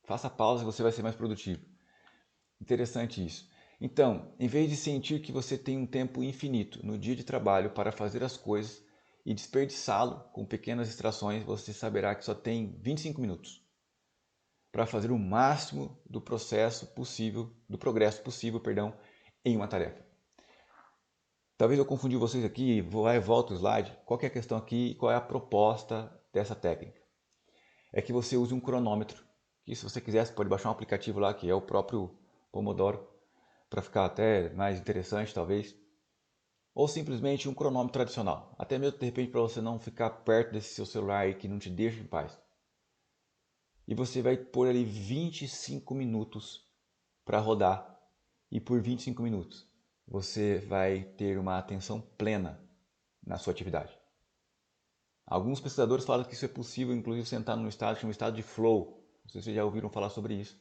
Faça pausas e você vai ser mais produtivo. Interessante isso. Então, em vez de sentir que você tem um tempo infinito no dia de trabalho para fazer as coisas e desperdiçá-lo com pequenas distrações, você saberá que só tem 25 minutos para fazer o máximo do progresso possível, em uma tarefa. Talvez eu confundi vocês aqui, vou e volto o slide. Qual que é a questão aqui? Qual é a proposta dessa técnica? É que você use um cronômetro, que se você quiser, você pode baixar um aplicativo lá, que é o próprio Pomodoro, para ficar até mais interessante, talvez. Ou simplesmente um cronômetro tradicional. Até mesmo, de repente, para você não ficar perto desse seu celular aí que não te deixa em paz. E você vai pôr ali 25 minutos para rodar. E por 25 minutos você vai ter uma atenção plena na sua atividade. Alguns pesquisadores falam que isso é possível, inclusive sentar num estado chamado estado de flow. Não sei se vocês já ouviram falar sobre isso.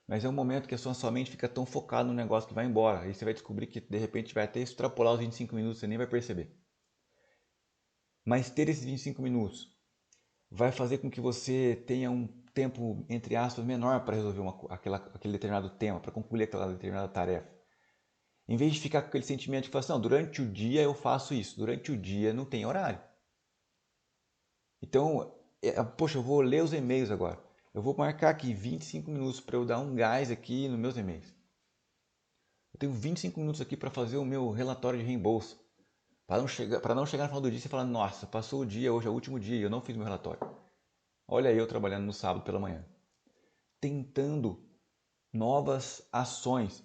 Mas é um momento que a sua mente fica tão focada no negócio que vai embora. Aí você vai descobrir que de repente vai até extrapolar os 25 minutos, você nem vai perceber. Mas ter esses 25 minutos vai fazer com que você tenha um tempo, entre aspas, menor para resolver aquele determinado tema, para concluir aquela determinada tarefa. Em vez de ficar com aquele sentimento de que assim, não, durante o dia eu faço isso, durante o dia não tem horário. Então, poxa, eu vou ler os e-mails agora. Eu vou marcar aqui 25 minutos para eu dar um gás aqui nos meus e-mails. Eu tenho 25 minutos aqui para fazer o meu relatório de reembolso. Para não chegar no final do dia e falar, nossa, passou o dia, hoje é o último dia e eu não fiz meu relatório. Olha eu trabalhando no sábado pela manhã. Tentando novas ações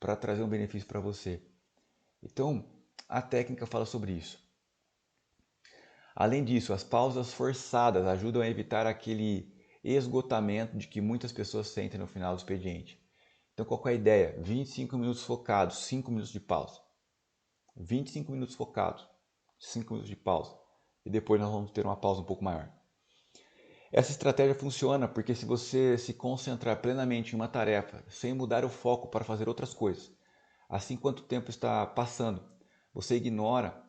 para trazer um benefício para você. Então, a técnica fala sobre isso. Além disso, as pausas forçadas ajudam a evitar aquele esgotamento de que muitas pessoas sentem no final do expediente. Então, qual é a ideia? 25 minutos focados, 5 minutos de pausa. 25 minutos focados, 5 minutos de pausa. E depois nós vamos ter uma pausa um pouco maior. Essa estratégia funciona porque se você se concentrar plenamente em uma tarefa, sem mudar o foco para fazer outras coisas, assim quanto o tempo está passando, você ignora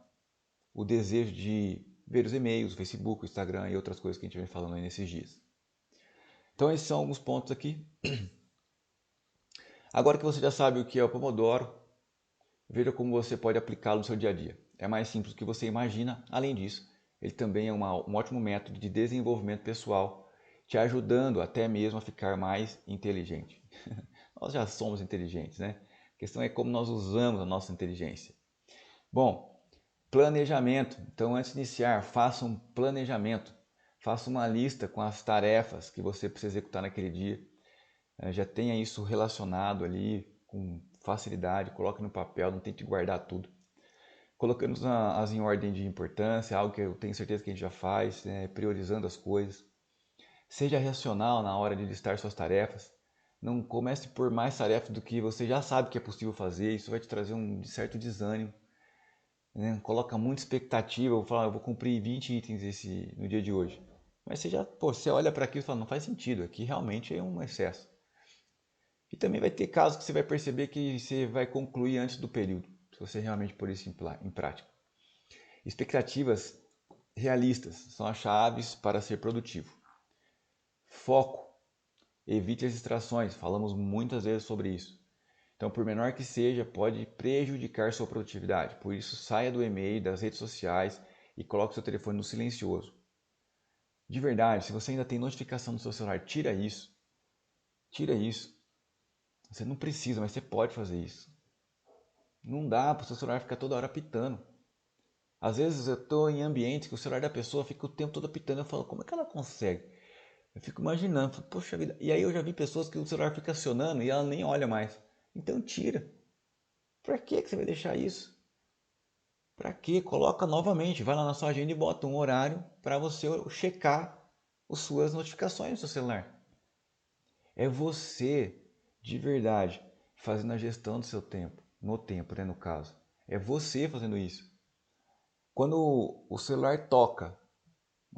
o desejo de ver os e-mails, o Facebook, o Instagram e outras coisas que a gente vem falando aí nesses dias. Então esses são alguns pontos aqui. Agora que você já sabe o que é o Pomodoro, veja como você pode aplicá-lo no seu dia a dia. É mais simples do que você imagina. Além disso, ele também é um ótimo método de desenvolvimento pessoal, te ajudando até mesmo a ficar mais inteligente. Nós já somos inteligentes, né? A questão é como nós usamos a nossa inteligência. Bom, planejamento. Então, antes de iniciar, faça um planejamento. Faça uma lista com as tarefas que você precisa executar naquele dia. Já tenha isso relacionado ali com facilidade. Coloque no papel, não tente guardar tudo. Colocando as em ordem de importância, algo que eu tenho certeza que a gente já faz, né? Priorizando as coisas. Seja racional na hora de listar suas tarefas. Não comece por mais tarefas do que você já sabe que é possível fazer. Isso vai te trazer um certo desânimo. Né? Coloca muita expectativa, eu vou falar, eu vou cumprir 20 itens no dia de hoje. Mas você olha para aquilo e fala, não faz sentido, aqui realmente é um excesso. E também vai ter casos que você vai perceber que você vai concluir antes do período, se você realmente pôr isso em prática. Expectativas realistas são as chaves para ser produtivo. Foco. Evite as distrações, falamos muitas vezes sobre isso. Então, por menor que seja, pode prejudicar sua produtividade. Por isso, saia do e-mail, das redes sociais e coloque seu telefone no silencioso. De verdade, se você ainda tem notificação no seu celular, tira isso. Tira isso. Você não precisa, mas você pode fazer isso. Não dá para o seu celular ficar toda hora apitando. Às vezes eu estou em ambientes que o celular da pessoa fica o tempo todo apitando. Eu falo, como é que ela consegue? Eu fico imaginando, poxa vida. E aí eu já vi pessoas que o celular fica acionando e ela nem olha mais. Então tira. Para que você vai deixar isso? Para quê? Coloca novamente, vai lá na sua agenda e bota um horário para você checar as suas notificações no seu celular. É você, de verdade, fazendo a gestão do seu tempo, no tempo, né, no caso. É você fazendo isso. Quando o celular toca,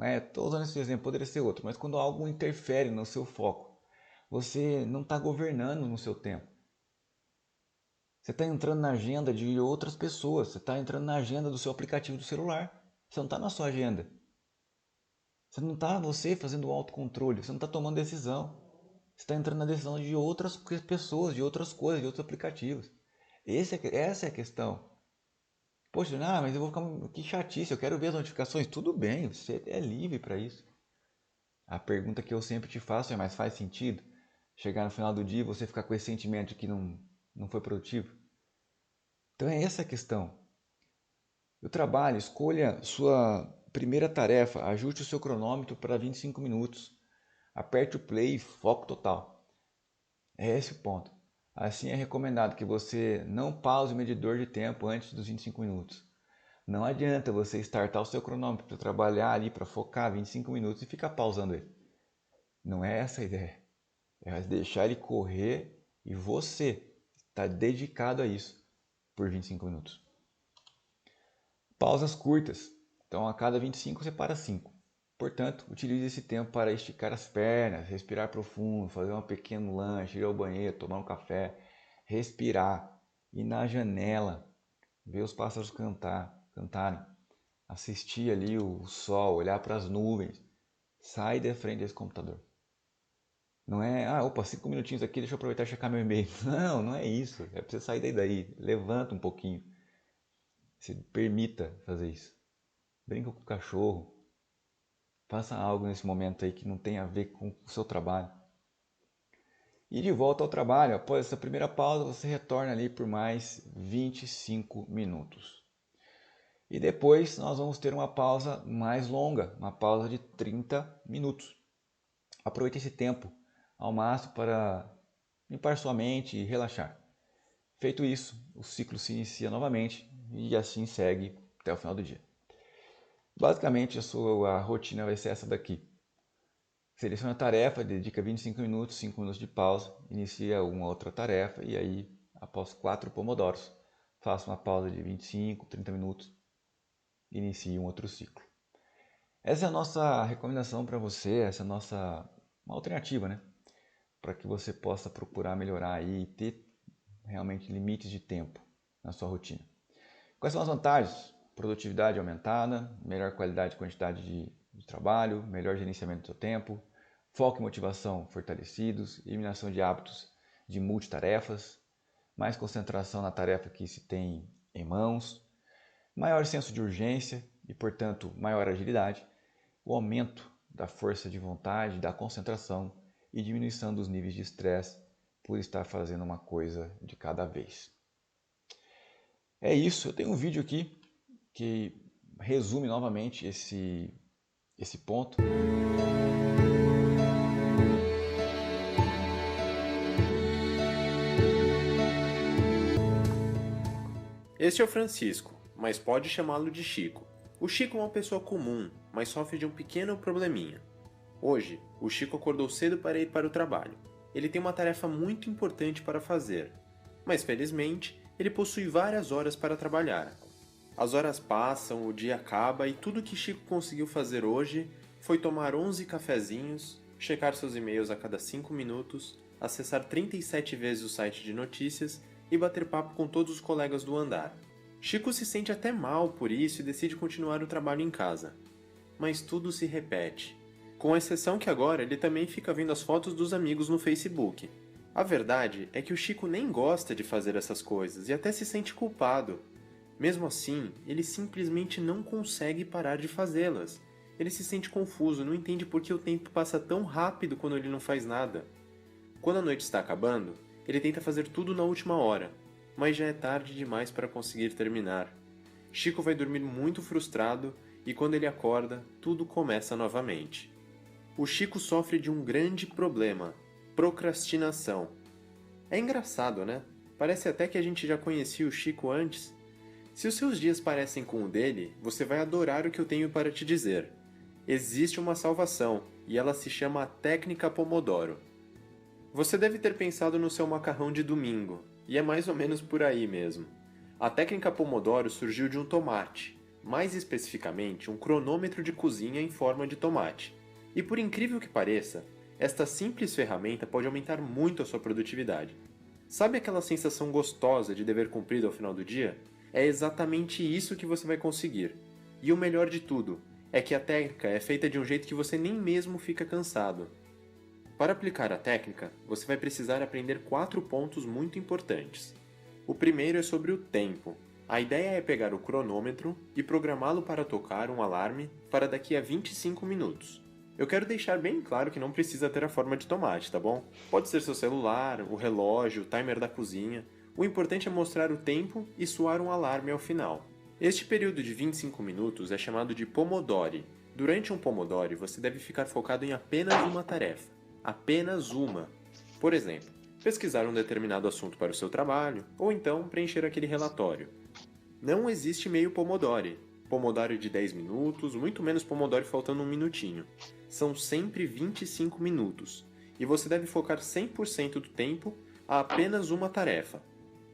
estou usando esse exemplo, poderia ser outro, mas quando algo interfere no seu foco, você não está governando no seu tempo. Você está entrando na agenda de outras pessoas, você está entrando na agenda do seu aplicativo do celular. Você não está na sua agenda. Você não está você fazendo o autocontrole, você não está tomando decisão. Você está entrando na decisão de outras pessoas, de outras coisas, de outros aplicativos. Essa é a questão. Poxa, mas eu vou ficar. Que chatice, eu quero ver as notificações. Tudo bem, você é livre para isso. A pergunta que eu sempre te faço é: mas faz sentido chegar no final do dia e você ficar com esse sentimento de que não foi produtivo? Então é essa a questão. O trabalho, escolha sua primeira tarefa, ajuste o seu cronômetro para 25 minutos. Aperte o play e foco total. É esse o ponto. Assim é recomendado que você não pause o medidor de tempo antes dos 25 minutos. Não adianta você startar o seu cronômetro para trabalhar ali, para focar 25 minutos e ficar pausando ele. Não é essa a ideia. É deixar ele correr e você está dedicado a isso por 25 minutos. Pausas curtas. Então, a cada 25 você para 5. Portanto, utilize esse tempo para esticar as pernas, respirar profundo, fazer um pequeno lanche, ir ao banheiro, tomar um café, respirar, ir na janela, ver os pássaros cantarem, assistir ali o sol, olhar para as nuvens. Sai da frente desse computador. Não é, opa, 5 minutinhos aqui, deixa eu aproveitar e checar meu e-mail. Não é isso. É para você sair daí. Levanta um pouquinho. Se permita fazer isso. Brinca com o cachorro. Faça algo nesse momento aí que não tem a ver com o seu trabalho. E de volta ao trabalho, após essa primeira pausa, você retorna ali por mais 25 minutos. E depois nós vamos ter uma pausa mais longa, uma pausa de 30 minutos. Aproveite esse tempo ao máximo para limpar sua mente e relaxar. Feito isso, o ciclo se inicia novamente e assim segue até o final do dia. Basicamente, a sua rotina vai ser essa daqui. Selecione a tarefa, dedica 25 minutos, 5 minutos de pausa, inicia uma outra tarefa e aí, após 4 pomodoros, faça uma pausa de 25, 30 minutos e inicie um outro ciclo. Essa é a nossa recomendação para você, essa é a nossa uma alternativa, né? Para que você possa procurar melhorar aí e ter realmente limites de tempo na sua rotina. Quais são as vantagens? Produtividade aumentada, melhor qualidade e quantidade de trabalho, melhor gerenciamento do seu tempo, foco e motivação fortalecidos, eliminação de hábitos de multitarefas, mais concentração na tarefa que se tem em mãos, maior senso de urgência e, portanto, maior agilidade, o aumento da força de vontade, da concentração e diminuição dos níveis de estresse por estar fazendo uma coisa de cada vez. É isso, eu tenho um vídeo aqui que resume novamente esse ponto. Este é o Francisco, mas pode chamá-lo de Chico. O Chico é uma pessoa comum, mas sofre de um pequeno probleminha. Hoje, o Chico acordou cedo para ir para o trabalho. Ele tem uma tarefa muito importante para fazer, mas felizmente, ele possui várias horas para trabalhar. As horas passam, o dia acaba e tudo que Chico conseguiu fazer hoje foi tomar 11 cafezinhos, checar seus e-mails a cada 5 minutos, acessar 37 vezes o site de notícias e bater papo com todos os colegas do andar. Chico se sente até mal por isso e decide continuar o trabalho em casa. Mas tudo se repete. Com exceção que agora ele também fica vendo as fotos dos amigos no Facebook. A verdade é que o Chico nem gosta de fazer essas coisas e até se sente culpado. Mesmo assim, ele simplesmente não consegue parar de fazê-las. Ele se sente confuso, não entende por que o tempo passa tão rápido quando ele não faz nada. Quando a noite está acabando, ele tenta fazer tudo na última hora, mas já é tarde demais para conseguir terminar. Chico vai dormir muito frustrado e quando ele acorda, tudo começa novamente. O Chico sofre de um grande problema: procrastinação. É engraçado, né? Parece até que a gente já conhecia o Chico antes. Se os seus dias parecem com o dele, você vai adorar o que eu tenho para te dizer. Existe uma salvação, e ela se chama a técnica Pomodoro. Você deve ter pensado no seu macarrão de domingo, e é mais ou menos por aí mesmo. A técnica Pomodoro surgiu de um tomate, mais especificamente um cronômetro de cozinha em forma de tomate. E por incrível que pareça, esta simples ferramenta pode aumentar muito a sua produtividade. Sabe aquela sensação gostosa de dever cumprido ao final do dia? É exatamente isso que você vai conseguir. E o melhor de tudo é que a técnica é feita de um jeito que você nem mesmo fica cansado. Para aplicar a técnica, você vai precisar aprender 4 pontos muito importantes. O primeiro é sobre o tempo. A ideia é pegar o cronômetro e programá-lo para tocar um alarme para daqui a 25 minutos. Eu quero deixar bem claro que não precisa ter a forma de tomate, tá bom? Pode ser seu celular, o relógio, o timer da cozinha. O importante é mostrar o tempo e soar um alarme ao final. Este período de 25 minutos é chamado de Pomodori. Durante um Pomodori, você deve ficar focado em apenas uma tarefa. Apenas uma. Por exemplo, pesquisar um determinado assunto para o seu trabalho, ou então preencher aquele relatório. Não existe meio Pomodori. Pomodori de 10 minutos, muito menos Pomodori faltando um minutinho. São sempre 25 minutos. E você deve focar 100% do tempo a apenas uma tarefa.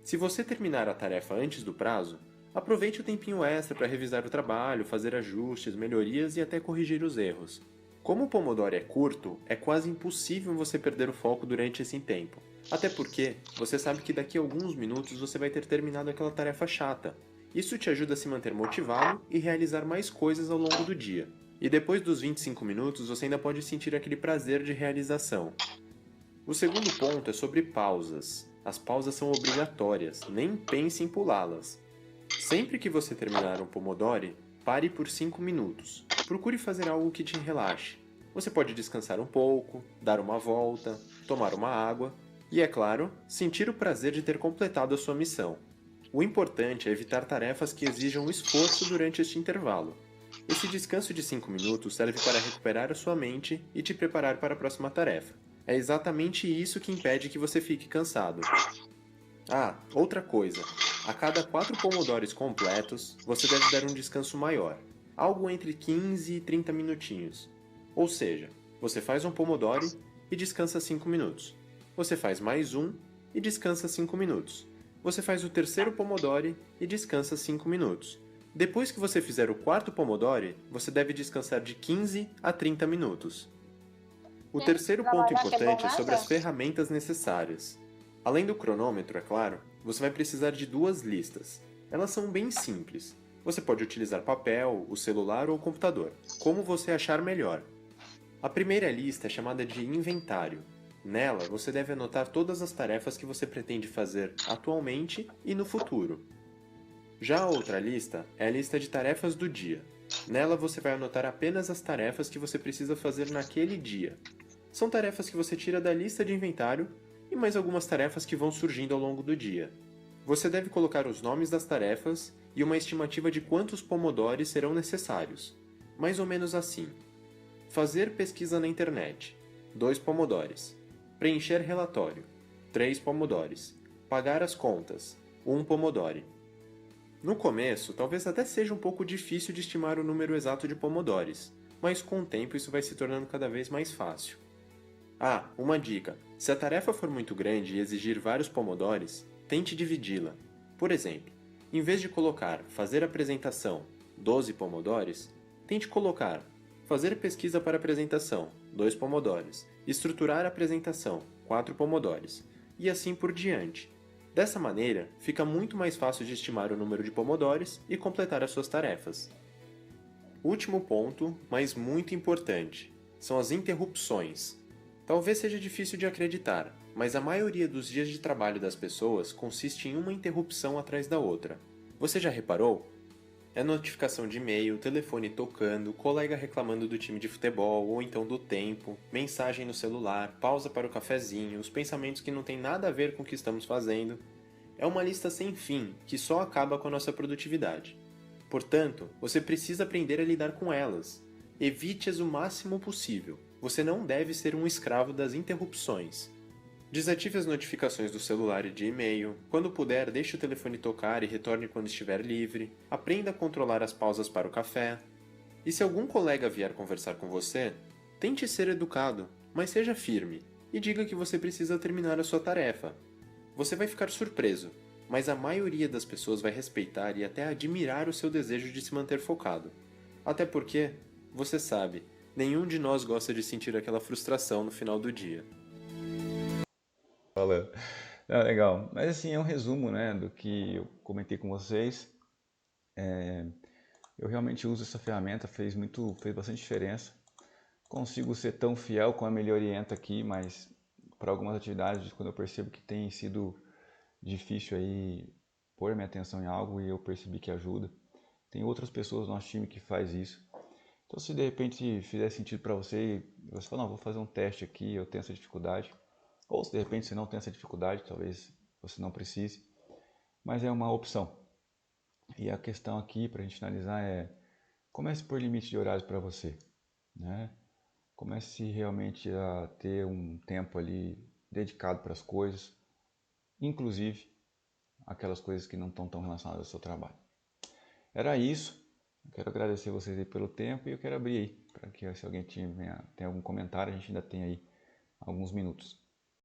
Se você terminar a tarefa antes do prazo, aproveite o tempinho extra para revisar o trabalho, fazer ajustes, melhorias e até corrigir os erros. Como o Pomodoro é curto, é quase impossível você perder o foco durante esse tempo. Até porque você sabe que daqui a alguns minutos você vai ter terminado aquela tarefa chata. Isso te ajuda a se manter motivado e realizar mais coisas ao longo do dia. E depois dos 25 minutos você ainda pode sentir aquele prazer de realização. O segundo ponto é sobre pausas. As pausas são obrigatórias, nem pense em pulá-las. Sempre que você terminar um Pomodori, pare por 5 minutos. Procure fazer algo que te relaxe. Você pode descansar um pouco, dar uma volta, tomar uma água e, é claro, sentir o prazer de ter completado a sua missão. O importante é evitar tarefas que exijam esforço durante este intervalo. Esse descanso de 5 minutos serve para recuperar a sua mente e te preparar para a próxima tarefa. É exatamente isso que impede que você fique cansado. Ah, outra coisa. A cada 4 pomodores completos, você deve dar um descanso maior. Algo entre 15 e 30 minutinhos. Ou seja, você faz um pomodoro e descansa 5 minutos. Você faz mais um e descansa 5 minutos. Você faz o terceiro pomodoro e descansa 5 minutos. Depois que você fizer o quarto pomodoro, você deve descansar de 15 a 30 minutos. O terceiro ponto importante é sobre as ferramentas necessárias. Além do cronômetro, é claro, você vai precisar de 2 listas. Elas são bem simples. Você pode utilizar papel, o celular ou o computador, como você achar melhor. A primeira lista é chamada de inventário. Nela, você deve anotar todas as tarefas que você pretende fazer atualmente e no futuro. Já a outra lista é a lista de tarefas do dia. Nela, você vai anotar apenas as tarefas que você precisa fazer naquele dia. São tarefas que você tira da lista de inventário e mais algumas tarefas que vão surgindo ao longo do dia. Você deve colocar os nomes das tarefas e uma estimativa de quantos pomodores serão necessários. Mais ou menos assim. Fazer pesquisa na internet, 2 pomodores. Preencher relatório, 3 pomodores. Pagar as contas, 1 pomodoro. No começo, talvez até seja um pouco difícil de estimar o número exato de pomodores, mas com o tempo isso vai se tornando cada vez mais fácil. Ah, uma dica: se a tarefa for muito grande e exigir vários pomodores, tente dividi-la. Por exemplo, em vez de colocar fazer apresentação, 12 pomodores, tente colocar fazer pesquisa para apresentação, 2 pomodores, estruturar a apresentação, 4 pomodores, e assim por diante. Dessa maneira, fica muito mais fácil de estimar o número de pomodores e completar as suas tarefas. Último ponto, mas muito importante, são as interrupções. Talvez seja difícil de acreditar, mas a maioria dos dias de trabalho das pessoas consiste em uma interrupção atrás da outra. Você já reparou? É notificação de e-mail, telefone tocando, colega reclamando do time de futebol ou então do tempo, mensagem no celular, pausa para o cafezinho, os pensamentos que não têm nada a ver com o que estamos fazendo. É uma lista sem fim que só acaba com a nossa produtividade. Portanto, você precisa aprender a lidar com elas. Evite-as o máximo possível. Você não deve ser um escravo das interrupções. Desative as notificações do celular e de e-mail. Quando puder, deixe o telefone tocar e retorne quando estiver livre. Aprenda a controlar as pausas para o café. E se algum colega vier conversar com você, tente ser educado, mas seja firme e diga que você precisa terminar a sua tarefa. Você vai ficar surpreso, mas a maioria das pessoas vai respeitar e até admirar o seu desejo de se manter focado. Até porque, você sabe, nenhum de nós gosta de sentir aquela frustração no final do dia. Falando. Ah, legal. Mas assim, é um resumo, né, do que eu comentei com vocês. Eu realmente uso essa ferramenta, fez bastante diferença. Consigo ser tão fiel quando ele orienta aqui, mas para algumas atividades, quando eu percebo que tem sido difícil aí pôr minha atenção em algo e eu percebi que ajuda. Tem outras pessoas no nosso time que faz isso. Então, se de repente fizer sentido para você, você fala, não, vou fazer um teste aqui, eu tenho essa dificuldade. Ou se de repente você não tem essa dificuldade, talvez você não precise, mas é uma opção. E a questão aqui, para a gente finalizar, é comece por limite de horários para você, né? Comece realmente a ter um tempo ali dedicado para as coisas, inclusive aquelas coisas que não estão tão relacionadas ao seu trabalho. Era isso. Eu quero agradecer vocês aí pelo tempo e eu quero abrir aí para que se alguém tem algum comentário, a gente ainda tem aí alguns minutos.